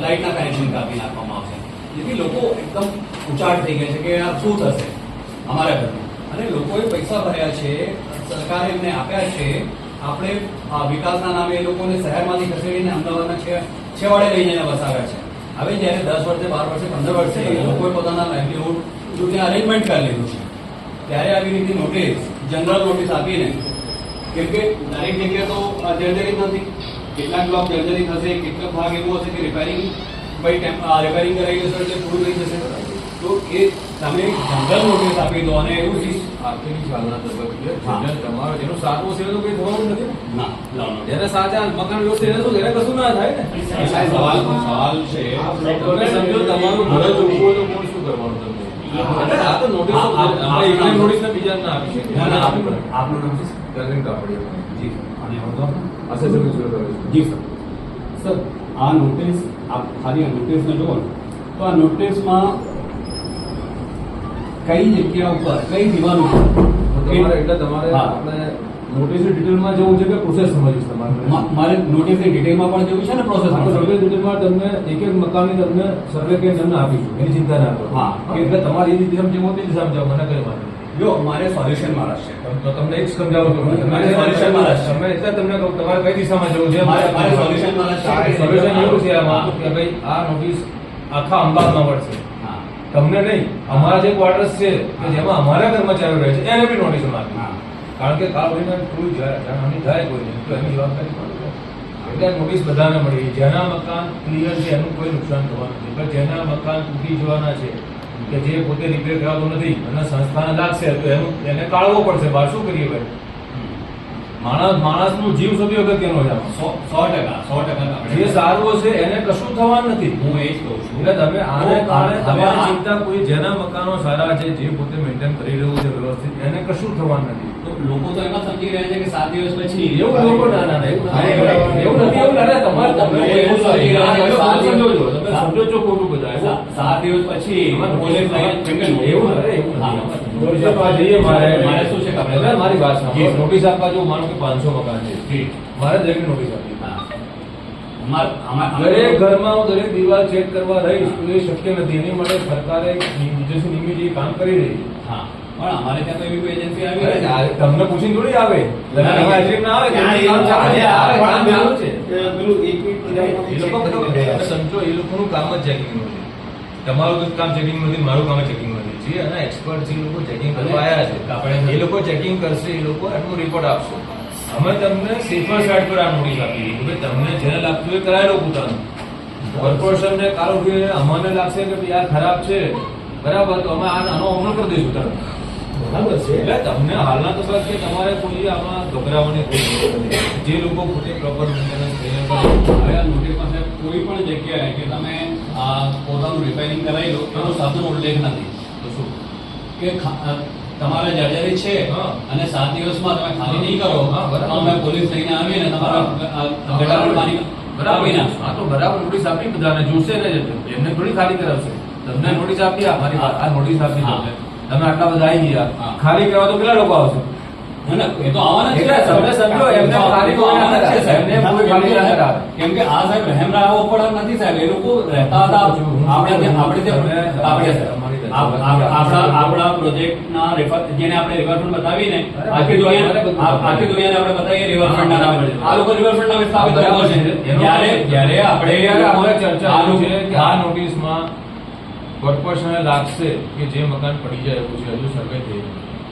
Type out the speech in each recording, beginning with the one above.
લાઇટના connection કાપી નાખવામાં આવશે, જેથી લોકો એકદમ ઉચાટ થઈ ગયા છે કે આ શું થશે અમારા ઘરમાં. અને લોકોએ પૈસા ભર્યા છે, સરકારે એમને આપ્યા છે, આપણે વિકાસના નામે એ લોકોને શહેરમાંથી ખસેડીને અમદાવાદના છેવાડે લઈ જઈને વસાવ્યા છે. હવે જ્યારે 10 વર્ષે 12 વર્ષે 15 વર્ષે લોકોએ પોતાના લાઇવલીહુડને અરેન્જમેન્ટ કરી લીધું છે, ત્યારે આવી રીતે નોટિસ, જનરલ નોટિસ આપીને, કેમ કે દરેક જગ્યાએ તો જર્જરિત નથી, કેટલાક બ્લોક જર્જરિત હશે, કેટલાક ભાગ એવો હશે કે રિપેરિંગ કરાવી જશે એટલે પૂરું થઈ જશે. તો એ તમે જનરલ નોટિસ આપી દો અને એવું આર્થિક ચાલના તબક્કે તમારો જેનું સારું છે તો કંઈ થવાનું નથી ના, જેને સાચા મકાન વ્યવસ્થિત એને શું એને કશું ના થાય ને. સવાલ છે તમે સમજો તમારું ઘર જોવું હોય તો કોણ શું કરવાનું તમને? આ તો નોટિસ નોટિસ બીજા ના આપી શકે. આપનું નામ છે ગગન કાપડિયા. જી અને જી સર. સર, આ નોટિસ આપ ખાલી આ નોટિસને જુઓ ને તો આ નોટિસમાં કઈ જગ્યા ઉપર કઈ દિવાલ ઉપર તમારે આપણે નોટિસની ડિટેલમાં જવું છે કે પ્રોસેસ સમજીશ તમારે? મારે નોટિસની ડિટેલમાં પણ જવું છે ને પ્રોસેસ સર્વે ડિટેલમાં તમને એક મકાનની તમને સર્વે કે તમને આપીશું, એની ચિંતા ના કરો. હા, એટલે તમારી એ રીતે સમજવું તે સમજાવો, મને કઈ વાત જો મારે સોલ્યુશન મારા છે તો તમને એક સમજાવો તો મારે સોલ્યુશન મારા છે. તમે એટલે તમને કહું તમારે કઈ દિશામાં જવું છે. મારે સોલ્યુશન મારા છે. સોલ્યુશન એવું છે આમાં કે ભાઈ આ નોટિસ આખા અમદાવાદમાં મળશે, તમને નહીં. અમારા જે ક્વાર્ટર્સ છે કે જેમાં અમારા કર્મચારીઓ રહે છે એને બી નોટિસ આપી, કારણ કે કાલ કોઈને કોઈ જાણહાની થાય કોઈને તો એની જવાબદારી કોની? એટલે નોટિસ બધાને મળી. જેના મકાન ક્લિયર છે એનું કોઈ નુકસાન થવાનું નથી, પણ જેના મકાન તૂટી જવાના છે કે જે પોતે રિપેર કરાવતો નથી અને સંસ્થાને લાગશે તો એને કાઢવો પડશે. બહાર શું કરીએ ભાઈ? માણસનું જીવ સૌથી અગત્યનો છે. 100% જે સારું હશે એને કશું થવાનું નથી. હું એ જ કહું છું. એટલે તમે આને કારણે તમારી ચિંતા કોઈ જેના મકાનો સારા છે, જે પોતે મેન્ટેન કરી રહ્યું છે વ્યવસ્થિત, એને કશું થવાનું નથી. તો લોકો તો એમાં સમજી રહ્યા છે કે 7 દિવસ પછી એવું લોકો ના એવું નથી. એવું લાગે તમારે તમે એવું સમજી રહ્યા છો. સમજો છો, તમે સમજો છો ખોટું બધા. 7 દિવસ પછી પોલીસ એવું જઈએ મારે શું છે મારી વાત સાંભળો. નોટિસ આપવા જો માનો કે 500 મકાન છે, મારે દરેક નોટિસ આપી. દરેક ઘરમાં હું દરેક દિવાલ ચેક કરવા રહીશ તો એ શક્ય નથી. એની માટે સરકારે એજન્સી નિમી જે કામ કરી રહી છે. હા, પણ અમારે ત્યાં તો એવી કોઈ એજન્સી આવી તમને પૂછીને થોડી આવે, સમજો એ લોકોનું કામ જ ચેકિંગ નથી. તમારું તો કામ ચેકિંગ નથી, મારું કામ ચેકિંગ નથી. જે એના એક્સપર્ટ જે લોકો ચેકિંગ કરવા આવ્યા છે એ લોકો ચેકિંગ કરશે, એ લોકો એનું રિપોર્ટ આપશે. અમે તમને સેફર સાઈડ પર આ નોટિસ આપી કે તમને જેને લાગતું એ કરાવી લો પોતાનું. કોર્પોરેશનને કારો અમને લાગશે કે ભાઈ આ ખરાબ છે બરાબર, તો અમે આનો અમલ કરી દઈશું તરત. બરાબર છે. એટલે તમને હાલના તબક્કે તમારે કોઈ આમાં ગભરાવાની કોઈ જરૂર નથી. જે લોકો પોતે પ્રોપર મેન્ટેનન્સ તૈયાર કરે. હવે આ નોટિસમાં સાહેબ કોઈ પણ જગ્યાએ કે તમે પોતાનું રિપેરિંગ કરાવી લો એનો શબ્દનો ઉલ્લેખ નથી. તો શું કે તમારે જર્જરિત છે અને 7 દિવસમાં તમે ખાલી નહીં કરો તો અમે પોલીસ લઈને આવીને તમારા ગટર પાણી બરાબર. હા તો બરાબર નોટિસ આપી બધાને જોશે ને, એમને થોડી ખાલી કરાવશે. તમને નોટિસ આપી, મારી આ નોટિસ આપી તમને, તમે આટલા બધા આવી ગયા, ખાલી કરવા તો કેટલા લોકો આવશે? એ તો આવવાના છે. તમે સમજો એમને ખાલી કરવાના છે, એમને કોઈ ખાલી ના કરાવે. કેમ કે આ સાહેબ રહેમ રાહો ઉપર નથી સાહેબ. એ લોકો રહેતા હતા આપણા પ્રોજેક્ટના જેને આપણે રિવરફ્રન્ટ બતાવીને આખી દુનિયાને આપણે બતાવીએ રિવરફ્રન્ટના નામે. આ લોકો રિવરફ્રન્ટના નામે સ્થાપિત કર્યો છે. જ્યારે આપણે ચર્ચા છે કે આ નોટિસમાં કોર્પોરેશનને લાગશે કે જે મકાન પડી જાય એવું છે, હજુ સર્વે થઈ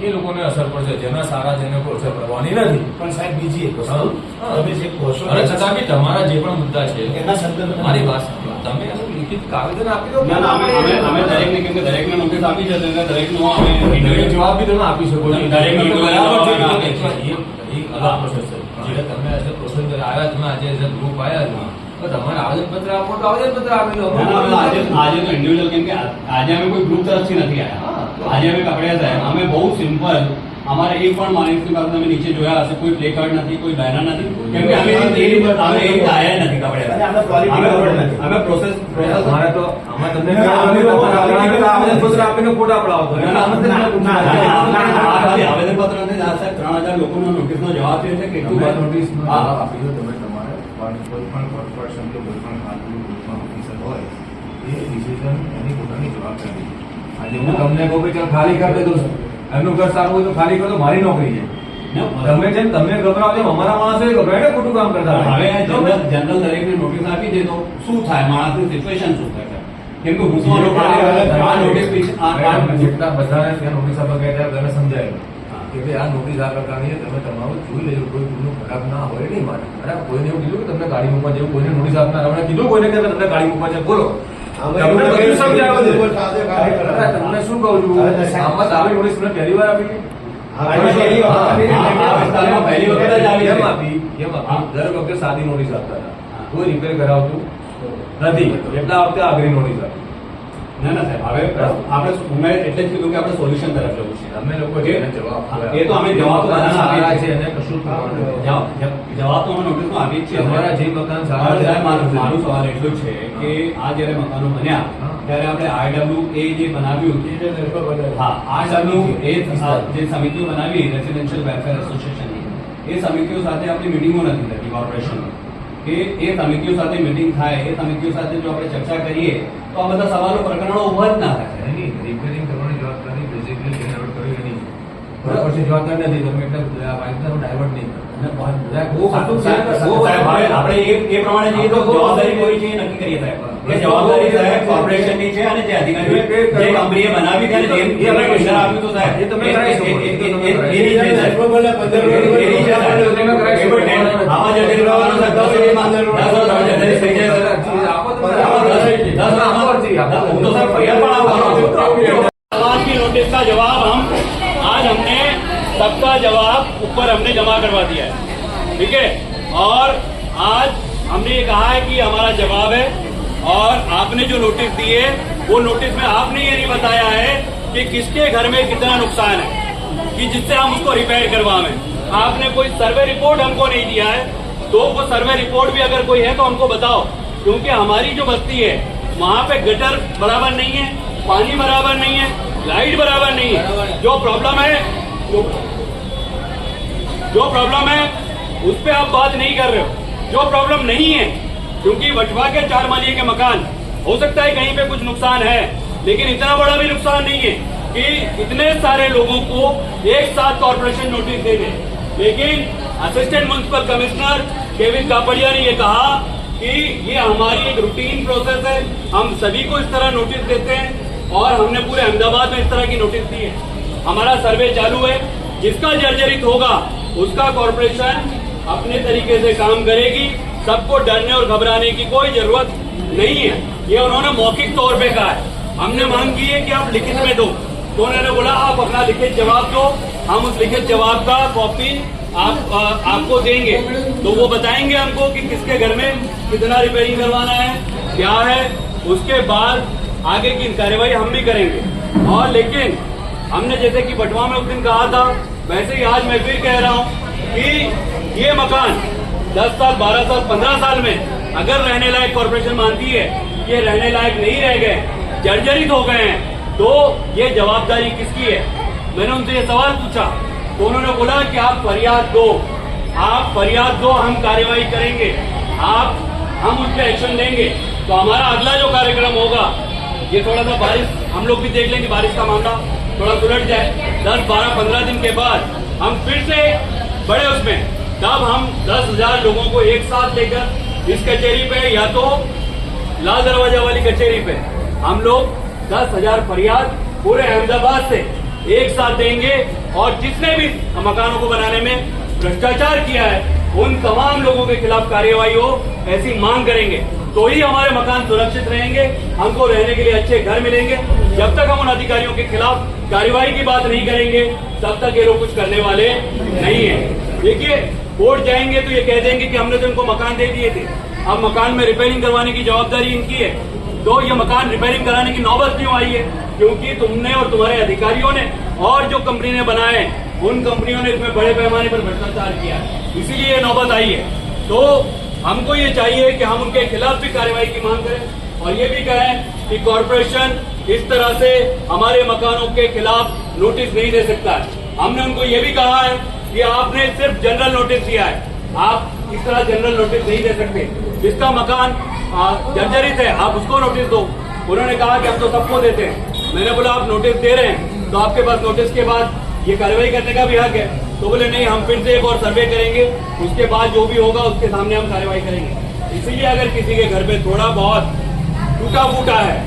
એ લોકોને અસર પડશે. જેના સારા જેને કોઈ અસર પડવાની નથી. પણ સાહેબ બીજી એક વસ્તુ તમે જે કહો છો, અને છતાં બી તમારા જે પણ મુદ્દા છે એના સંદર્ભમાં મારી વાત સાંભળો. તમે એનું લિખિત કાગળ આપી દો. અમે દરેકને, કેમ કે દરેકને નોટિસ આપી છે એટલે દરેકનો અમે જવાબ બી તમે આપી શકો છો. દરેકનો બરાબર છે. એક અલગ પ્રોસેસ છે. જે તમે એઝ અ પ્રોસેસ આવ્યા, તમે આજે એઝ અ ગ્રુપ આવ્યા છો તો તમારે આવેદનપત્ર આપો તો આવેદનપત્ર આપી દો. આજે તો ઇન્ડિવિજ્યુઅલ, કેમ કે આજે અમે કોઈ ગ્રુપ તરફથી નથી આવ્યા. આજે અમે કાપડિયા સાહેબ, અમે બહુ સિમ્પલ. અમારે એક પણ માણસની પાસે તમે નીચે જોયા હશે, કોઈ પ્લે કાર્ડ નથી, કોઈ બેનર નથી, કેમ કે અમે એ રીતે આયા નથી કાપડિયા. અમે પ્રોસેસ અમારે તો અમે તમને આવેદનપત્ર આપીને ફોટા પડાવો. આવેદનપત્ર નથી સાહેબ. 3000 લોકોનો નોટિસનો જવાબ છે કે નોટિસ આપી દો તમે તમારે કોઈ પણ કોર્પોરેશન કે કોઈ પણ ખાતું કોઈ પણ ઓફિસર હોય એ ડિસિઝન એની પોતાની જવાબદારી છે. આજે હું તમને કહું કે ચાલ ખાલી કરી દેતો એમનું ઘર સારું હોય તો ખાલી કરો તો મારી નોકરી છે. તમે જેમ તમે ગભરાવો છો અમારા માણસો ગભરાય ને ખોટું કામ કરતા હવે જનરલ દરેકને નોટિસ આપી દે તો શું થાય, માણસની સિચ્યુએશન શું થાય? કેમ કે હું તો આ નોટિસ જેટલા બધાને ત્યાં નોટિસ આપવા ગયા ત્યારે તમે સમજાયેલું કે ભાઈ આ નોટિસ આ પ્રકારની છે, તમે તમારું જોઈ લેજો, કોઈ ગુનો ખરાબ ના હોય નહીં માટે. બરાબર, કોઈને એવું કીધું કે તમને ગાડી મૂકવા જેવું કોઈને નોટિસ આપનાર આપણે કીધું કોઈને કે તમને ગાડી મૂકવા છે બોલો તમને બધું સમજાવ્યું છે. તમને શું કહું છું આમાં આવી નોટિસ તમને પહેલી વાર આપી પહેલી વખત જ આવી કેમ આપી દર વખતે સાદી નોટિસ આપતા હતા, કોઈ રિપેર કરાવતું નથી, એટલા વખતે આગ્રી નોટિસ આપી. ના ના સાહેબ, હવે આપણે મેં એટલે જ કીધું કે આપણે સોલ્યુશન તરફ જવું છે. અમે લોકો એને જવાબ એ તો અમે જવાબ તો બધાના આપીએ સારા જ છે છીએ. એને કશું કરવાનું નથી. જવાબ તો અમે નોટિસમાં આપીએ જ છીએ. તમારા જે મકાન સારા છે સાહેબ, મારું સવાલ એટલું છે કે આ જયારે મકાનો બન્યા ત્યારે આપણે RWA જે બનાવ્યું જે સમિતિઓ બનાવી રેસિડેન્શિયલ વેલફેર એસોસિએશનની, એ સમિતિઓ સાથે આપણી મિટિંગો નથી થતી કોર્પોરેશનની કે એ સમિતિઓ સાથે મિટિંગ થાય, એ સમિતિઓ સાથે જો આપણે ચર્ચા કરીએ તો આ બધા સવાલો પ્રકરણો ઉભા જ ના થાય. એની રિપેરિંગ કરવાની જવાબદારી બેઝિકલી જેને ડાયવર્ટ કરવી એની પછી જવાબદારી નથી. તમે એટલે બાઇકને ડાયવર્ટ નહીં આપણે એ પ્રમાણે જઈએ તો જવાબદારી કોઈ છે એ નક્કી કરીએ સાહેબ. એ જવાબદારી સાહેબ કોર્પોરેશનની છે અને જે અધિકારીઓ જે કંપનીએ બનાવી છે અને જે ટેન્ડર આપ્યું હતું સાહેબ એ તમે કરાવી શકો. એની છે સાહેબ. એની છે સાહેબ. આમાં જે કરવાનો સાહેબ 10 વર્ષમાં 10 વર્ષ જર્જરિત થઈ જાય હું તો સાહેબ ફરિયાદ પણ આવવાનો છું. सवाल की नोटिस का जवाब आज हमने सबका जवाब ऊपर हमने जमा करवा दिया है, ठीक है। और आज हमने ये कहा है कि हमारा जवाब है और आपने जो नोटिस दी है वो नोटिस में आपने ये नहीं बताया है कि किसके घर में कितना नुकसान है कि जिससे हम उसको रिपेयर करवाएं। आपने कोई सर्वे रिपोर्ट हमको नहीं दिया है, तो वो सर्वे रिपोर्ट भी अगर कोई है तो हमको बताओ, क्योंकि हमारी जो बस्ती है वहाँ पे गटर बराबर नहीं है, पानी बराबर नहीं है, लाइट बराबर नहीं है। जो प्रॉब्लम है उस पे आप बात नहीं कर रहे हो। जो प्रॉब्लम नहीं है, क्योंकि वटवा के 4 मालिये के मकान हो सकता है कहीं पे कुछ नुकसान है, लेकिन इतना बड़ा भी नुकसान नहीं है कि इतने सारे लोगों को एक साथ कॉर्पोरेशन नोटिस दे दे। लेकिन assistant municipal commissioner Kevin Kapadia ने ये कहा कि ये हमारी एक रूटीन प्रोसेस है, हम सभी को इस तरह नोटिस देते हैं और हमने पूरे अहमदाबाद में इस तरह की नोटिस दी है। हमारा सर्वे चालू है, जिसका जर्जरित होगा उसका कॉर्पोरेशन अपने तरीके से काम करेगी। सबको डरने और घबराने की कोई जरूरत नहीं है। ये उन्होंने मौखिक तौर पे कहा है। हमने मांग की है कि आप लिखित में दो, तो उन्होंने बोला आप अपना लिखित जवाब दो, हम उस लिखित जवाब का कॉपी आपको देंगे, तो वो बताएंगे हमको कि किसके घर में कितना रिपेयरिंग करवाना है, क्या है। उसके बाद आगे की कार्यवाही हम भी करेंगे। और लेकिन हमने जैसे कि बटवा में उस दिन कहा था, वैसे ही आज मैं फिर कह रहा हूँ कि ये मकान 10 साल 12 साल 15 साल में अगर रहने लायक कॉर्पोरेशन मानती है ये रहने लायक नहीं रह गए, जर्जरित हो गए हैं, तो ये जवाबदारी किसकी है। मैंने उनसे ये सवाल पूछा तो उन्होंने बोला कि आप फरियाद दो, हम कार्यवाही करेंगे, हम उस पर एक्शन लेंगे। तो हमारा अगला जो कार्यक्रम होगा, ये थोड़ा सा बारिश हम लोग भी देख लेंगे, बारिश का मामला थोड़ा सुलझ जाए, 10, 12, 15 दिन के बाद हम फिर से बड़े उसमें, तब हम 10,000 लोगों को एक साथ लेकर इस कचहरी पे या तो लाल दरवाजा वाली कचहरी पे हम लोग 10,000 फरियाद पूरे अहमदाबाद से एक साथ देंगे और जिसने भी मकानों को बनाने में भ्रष्टाचार किया है उन तमाम लोगों के खिलाफ कार्यवाही हो, ऐसी मांग करेंगे। तो ही हमारे मकान सुरक्षित रहेंगे, हमको रहने के लिए अच्छे घर मिलेंगे। जब तक हम उन अधिकारियों के खिलाफ कार्यवाही की बात नहीं करेंगे तब तक ये लोग कुछ करने वाले नहीं है। देखिए, कोर्ट जाएंगे तो ये कह देंगे कि हमने तो इनको मकान दे दिए थे, अब मकान में रिपेयरिंग करवाने की जवाबदारी इनकी है। तो ये मकान रिपेयरिंग कराने की नौबत क्यों आई है? क्योंकि तुमने और तुम्हारे अधिकारियों ने और जो कंपनी ने बनाए उन कंपनियों ने इसमें बड़े पैमाने पर भ्रष्टाचार किया है, इसीलिए ये नौबत आई है। तो हमको ये चाहिए कि हम उनके खिलाफ भी कार्रवाई की मांग करें और ये भी कहें कि कॉर्पोरेशन इस तरह से हमारे मकानों के खिलाफ नोटिस नहीं दे सकता है। हमने उनको ये भी कहा है कि आपने सिर्फ जनरल नोटिस दिया है, आप इस तरह जनरल नोटिस नहीं दे सकते। जिसका मकान जर्जरित है आप उसको नोटिस दो। उन्होंने कहा कि हम तो सबको देते हैं। मैंने बोला आप नोटिस दे रहे हैं तो आपके पास नोटिस के बाद ये कार्रवाई करने का भी हक है। तो बोले नहीं, हम फिर से एक और सर्वे करेंगे, उसके बाद जो भी होगा उसके सामने हम कार्रवाई करेंगे। इसीलिए अगर किसी के घर पे थोड़ा बहुत टूटा फूटा है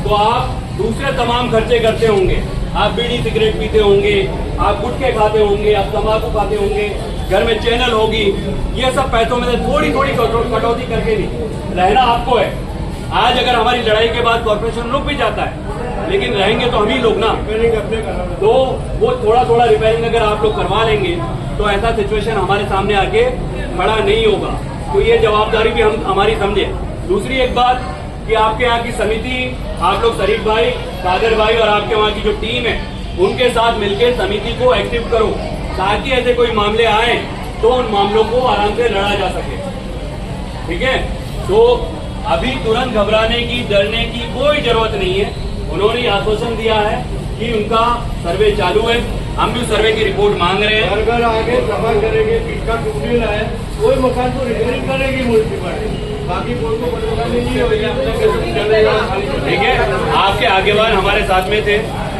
तो आप दूसरे तमाम खर्चे करते होंगे, आप बीड़ी सिगरेट पीते होंगे, आप गुटखे खाते होंगे, आप तंबाकू खाते होंगे, घर में चैनल होगी, ये सब पैसों में से थोड़ी थोड़ी कटौती करके नहीं रहना आपको है। आज अगर हमारी लड़ाई के बाद कॉर्पोरेशन रुक भी जाता है लेकिन रहेंगे तो हम ही लोग ना, तो वो थोड़ा थोड़ा रिपेयरिंग अगर आप लोग करवा लेंगे तो ऐसा सिचुएशन हमारे सामने आके खड़ा नहीं होगा। तो ये जवाबदारी भी हम हमारी समझे। दूसरी एक बात कि आपके यहाँ की समिति, आप लोग शरीफ भाई, कादर भाई और आपके वहाँ की जो टीम है उनके साथ मिलकर समिति को एक्टिव करो ताकि ऐसे कोई मामले आए तो उन मामलों को आराम से लड़ा जा सके। ठीक है, तो अभी तुरंत घबराने की, डरने की कोई जरूरत नहीं है। उन्होंने आश्वासन दिया है कि उनका सर्वे चालू है, हम भी सर्वे की रिपोर्ट मांग रहे हैं। घर आगे जमा करेंगे, किसका टूटल है कोई मकान को रिपेयरिंग करेगी म्युनिसिपलिटी, बाकी कोई को बदलवानी नहीं होगी। ठीक है, आपके आगेवान हमारे साथ में थे,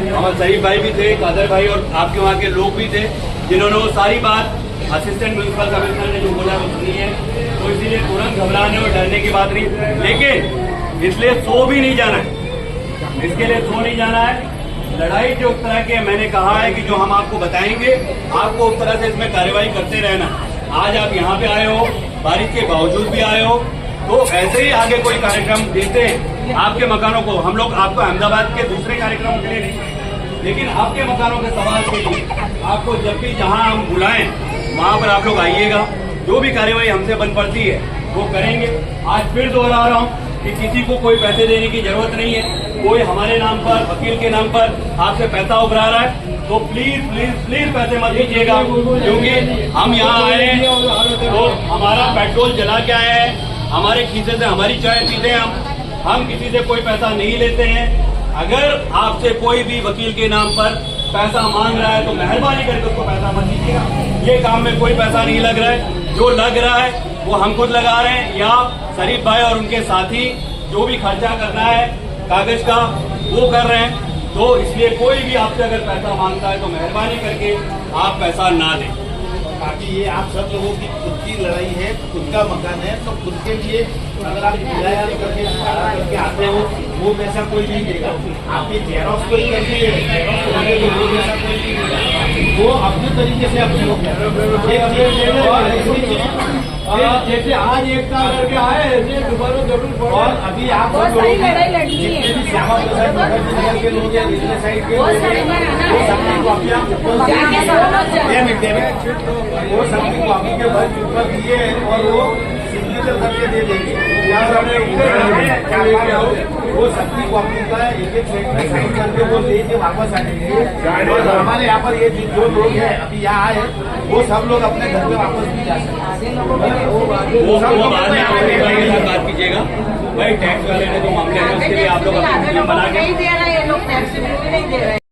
हमारे शरीफ भाई भी थे, कादर भाई और आपके वहाँ के लोग भी थे जिन्होंने वो सारी बात असिस्टेंट म्यूनिसिपल कमिश्नर ने जो बोला वो सुनी है। तो इसीलिए तुरंत घबराने और डरने की बात नहीं, लेकिन इसलिए सो भी नहीं जाना है, इसके लिए सो नहीं जाना है। लड़ाई जो उस तरह के मैंने कहा है कि जो हम आपको बताएंगे आपको उस तरह से इसमें कार्रवाई करते रहना। आज आप यहाँ पे आए हो, बारिश के बावजूद भी आए हो, तो ऐसे ही आगे कोई कार्यक्रम देते हैं आपके मकानों को। हम लोग आपको अहमदाबाद के दूसरे कार्यक्रमों के लिए नहीं, लेकिन आपके मकानों के सवाल के लिए आपको जब भी जहां हम बुलाएं वहां पर आप लोग आइएगा। जो भी कार्यवाही हमसे बन पड़ती है वो करेंगे। आज फिर दोहरा रहा हूं कि किसी को कोई पैसे देने की जरूरत नहीं है। कोई हमारे नाम पर, वकील के नाम पर आपसे पैसा उभरा रहा है तो प्लीज प्लीज प्लीज पैसे मत दीजिएगा, क्योंकि हम यहाँ आए हैं तो हमारा पेट्रोल जला के आए हैं, हमारे खीसे से हमारी चाय पीते हैं हम किसी से कोई पैसा नहीं लेते हैं। अगर आपसे कोई भी वकील के नाम पर पैसा मांग रहा है तो मेहरबानी करके उसको पैसा मत दीजिएगा। ये काम में कोई पैसा नहीं लग रहा है, जो लग रहा है वो हम खुद लगा रहे हैं या शरीफ भाई और उनके साथी जो भी खर्चा करना है कागज का वो कर रहे हैं। तो इसलिए कोई भी आपसे अगर पैसा मांगता है तो मेहरबानी करके आप पैसा ना दें। बाकी ये आप सब लोगों की खुद की लड़ाई है, खुद का मकान है, तो खुद के लिए अगर आप किराया करके आते हो वो पैसा कोई नहीं देगा। आप ये जेरोक्स कोई करके वो पैसा कोई नहीं देगा, वो अपने तरीके से अपने लोग जैसे आज एकता करके आए ऐसे दोबारा जरूर पड़े। और अभी आप बहुत सारी लड़ाई लड़नी है। जितने भी श्यामा प्रसाद मुखर्जी नगर के लोग या दूसरे साइड के बहुत सारी लड़ाई वो सबकी कॉपियां जाके सब लोग जाए। वो सबकी कॉपी के भर ऊपर दिए और वो सिग्नेचर करके दे देंगे। वो सबकी कॉपी का एक एक साइन करके वो दे के वापस आएंगे। और हमारे यहाँ पर ये जो लोग हैं अभी यहाँ आए वो सब लोग अपने घर में वापस भी जा सकते हैं। वो बाद में आपके भाई के साथ बात कीजिएगा। भाई टैक्स वाले ने जो मामले हैं उसके लिए आप लोग अपनी टीम बना के नहीं दे रहे हैं, ये लोग टैक्स बिल्कुल नहीं दे रहे हैं।